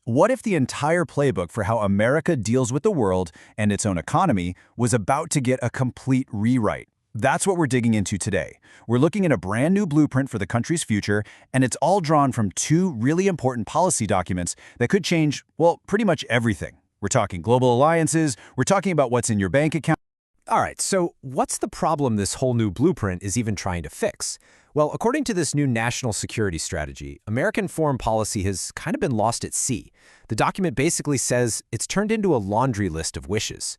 What if the entire playbook for how America deals with the world and its own economy was about to get a complete rewrite? That's what we're digging into today. We're looking at a brand new blueprint for the country's future, and it's all drawn from two really important policy documents that could change, well, pretty much everything. We're talking global alliances, we're talking about what's in your bank account. All right, so what's the problem this whole new blueprint is even trying to fix? Well, according to this new national security strategy, American foreign policy has kind of been lost at sea. The document basically says it's turned into a laundry list of wishes.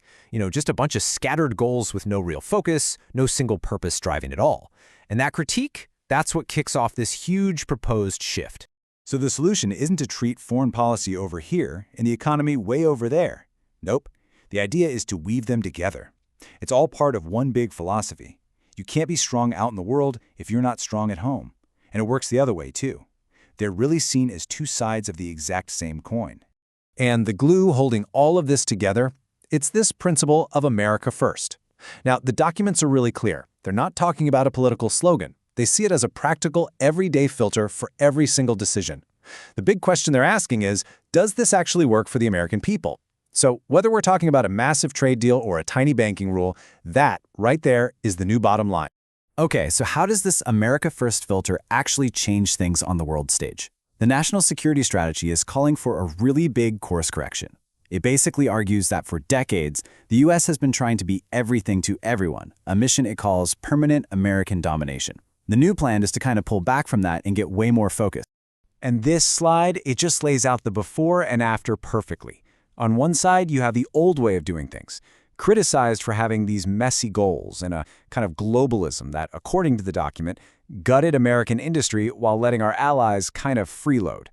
Just a bunch of scattered goals with no real focus, no single purpose driving it all. And that critique, that's what kicks off this huge proposed shift. So the solution isn't to treat foreign policy over here and the economy way over there. Nope. The idea is to weave them together. It's all part of one big philosophy. You can't be strong out in the world if you're not strong at home. And it works the other way, too. They're really seen as two sides of the exact same coin. And the glue holding all of this together, it's this principle of America First. Now, the documents are really clear. They're not talking about a political slogan. They see it as a practical, everyday filter for every single decision. The big question they're asking is, does this actually work for the American people? So whether we're talking about a massive trade deal or a tiny banking rule, that right there is the new bottom line. Okay, so how does this America First filter actually change things on the world stage? The national security strategy is calling for a really big course correction. It basically argues that for decades, the U.S. has been trying to be everything to everyone, a mission it calls permanent American domination. The new plan is to kind of pull back from that and get way more focused. And this slide, it just lays out the before and after perfectly. On one side, you have the old way of doing things, criticized for having these messy goals and a kind of globalism that, according to the document, gutted American industry while letting our allies kind of freeload.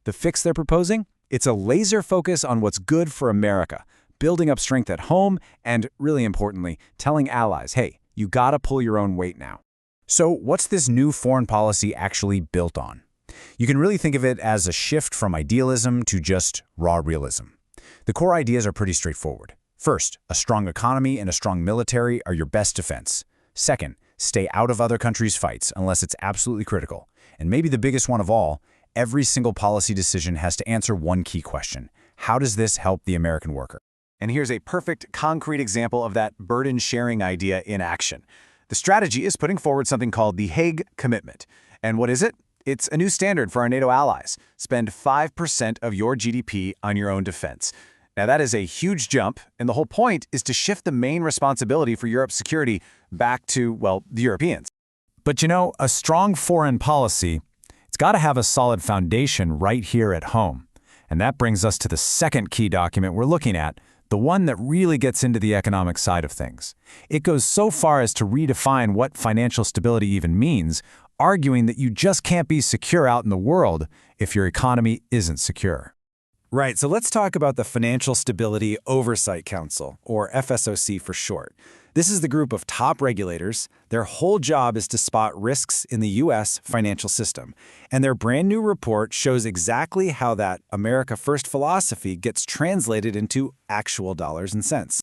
The fix they're proposing? It's a laser focus on what's good for America, building up strength at home, and, really importantly, telling allies, hey, you gotta pull your own weight now. So what's this new foreign policy actually built on? You can really think of it as a shift from idealism to just raw realism. The core ideas are pretty straightforward. First, a strong economy and a strong military are your best defense. Second, stay out of other countries' fights unless it's absolutely critical. And maybe the biggest one of all, every single policy decision has to answer one key question. How does this help the American worker? And here's a perfect, concrete example of that burden-sharing idea in action. The strategy is putting forward something called the Hague Commitment. And what is it? It's a new standard for our NATO allies. Spend 5% of your GDP on your own defense. Now, that is a huge jump, and the whole point is to shift the main responsibility for Europe's security back to, well, the Europeans. But a strong foreign policy, it's got to have a solid foundation right here at home. And that brings us to the second key document we're looking at, the one that really gets into the economic side of things. It goes so far as to redefine what financial stability even means, arguing that you just can't be secure out in the world if your economy isn't secure. Right, so let's talk about the Financial Stability Oversight Council, or FSOC for short. This is the group of top regulators. Their whole job is to spot risks in the U.S. financial system. And their brand new report shows exactly how that America First philosophy gets translated into actual dollars and cents.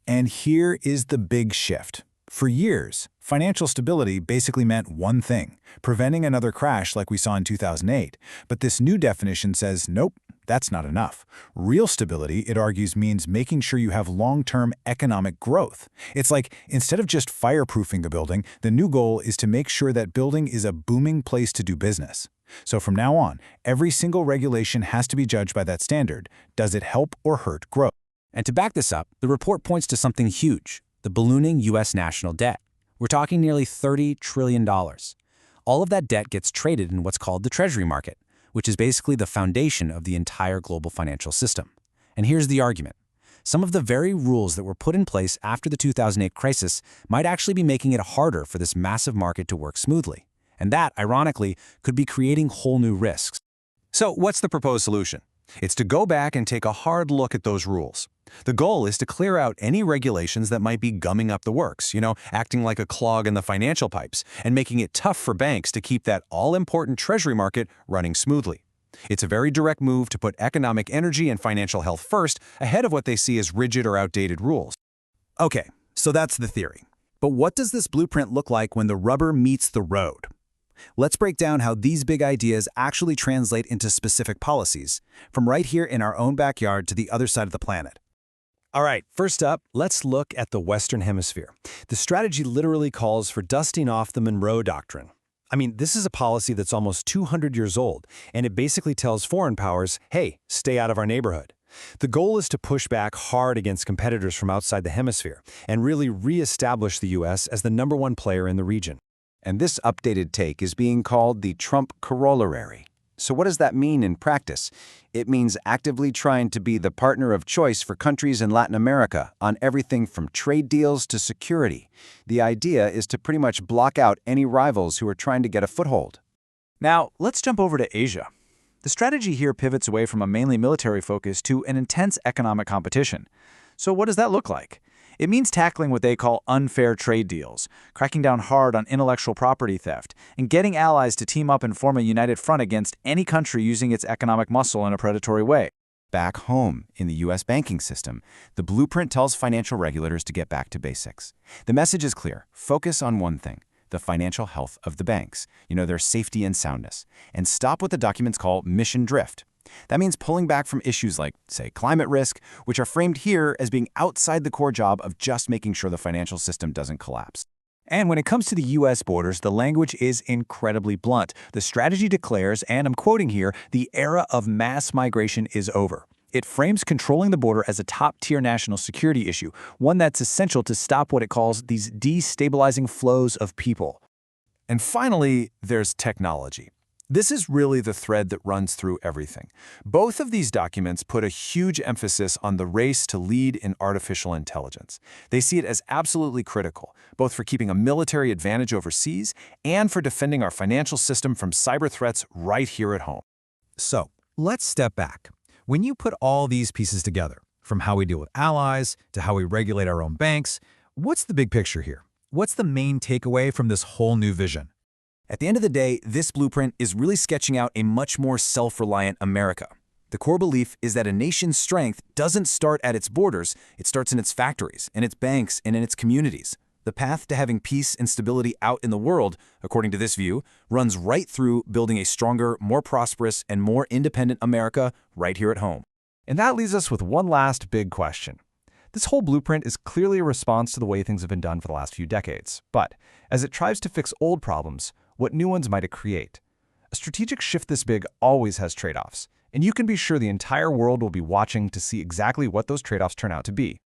And here is the big shift. For years, financial stability basically meant one thing, preventing another crash like we saw in 2008. But this new definition says, nope, that's not enough. Real stability, it argues, means making sure you have long-term economic growth. It's like, instead of just fireproofing a building, the new goal is to make sure that building is a booming place to do business. So from now on, every single regulation has to be judged by that standard. Does it help or hurt growth? And to back this up, the report points to something huge, the ballooning U.S. national debt. We're talking nearly $30 trillion. All of that debt gets traded in what's called the Treasury market, which is basically the foundation of the entire global financial system. And here's the argument. Some of the very rules that were put in place after the 2008 crisis might actually be making it harder for this massive market to work smoothly. And that, ironically, could be creating whole new risks. So what's the proposed solution? It's to go back and take a hard look at those rules. The goal is to clear out any regulations that might be gumming up the works, acting like a clog in the financial pipes, and making it tough for banks to keep that all-important treasury market running smoothly. It's a very direct move to put economic energy and financial health first, ahead of what they see as rigid or outdated rules. Okay, so that's the theory. But what does this blueprint look like when the rubber meets the road? let's break down how these big ideas actually translate into specific policies, from right here in our own backyard to the other side of the planet. All right, first up, let's look at the Western Hemisphere. The strategy literally calls for dusting off the Monroe Doctrine. I mean, this is a policy that's almost 200 years old, and it basically tells foreign powers, hey, stay out of our neighborhood. The goal is to push back hard against competitors from outside the hemisphere and really re-establish the U.S. as the #1 player in the region. And this updated take is being called the Trump Corollary. So what does that mean in practice? It means actively trying to be the partner of choice for countries in Latin America on everything from trade deals to security. The idea is to pretty much block out any rivals who are trying to get a foothold. Now, let's jump over to Asia. The strategy here pivots away from a mainly military focus to an intense economic competition. So what does that look like? It means tackling what they call unfair trade deals, cracking down hard on intellectual property theft, and getting allies to team up and form a united front against any country using its economic muscle in a predatory way. Back home, in the U.S. banking system, the blueprint tells financial regulators to get back to basics. The message is clear. Focus on one thing: the financial health of the banks, their safety and soundness, and stop what the documents call mission drift. That means pulling back from issues like, say, climate risk, which are framed here as being outside the core job of just making sure the financial system doesn't collapse. And when it comes to the U.S. borders, the language is incredibly blunt. The strategy declares, and I'm quoting here, the era of mass migration is over. It frames controlling the border as a top-tier national security issue, one that's essential to stop what it calls these destabilizing flows of people. And finally, there's technology. This is really the thread that runs through everything. Both of these documents put a huge emphasis on the race to lead in artificial intelligence. They see it as absolutely critical, both for keeping a military advantage overseas and for defending our financial system from cyber threats right here at home. So, let's step back. When you put all these pieces together, from how we deal with allies to how we regulate our own banks, what's the big picture here? What's the main takeaway from this whole new vision? At the end of the day, this blueprint is really sketching out a much more self-reliant America. The core belief is that a nation's strength doesn't start at its borders, it starts in its factories, in its banks, and in its communities. The path to having peace and stability out in the world, according to this view, runs right through building a stronger, more prosperous, and more independent America right here at home. And that leaves us with one last big question. This whole blueprint is clearly a response to the way things have been done for the last few decades. But as it tries to fix old problems, what new ones might it create? A strategic shift this big always has trade-offs, and you can be sure the entire world will be watching to see exactly what those trade-offs turn out to be.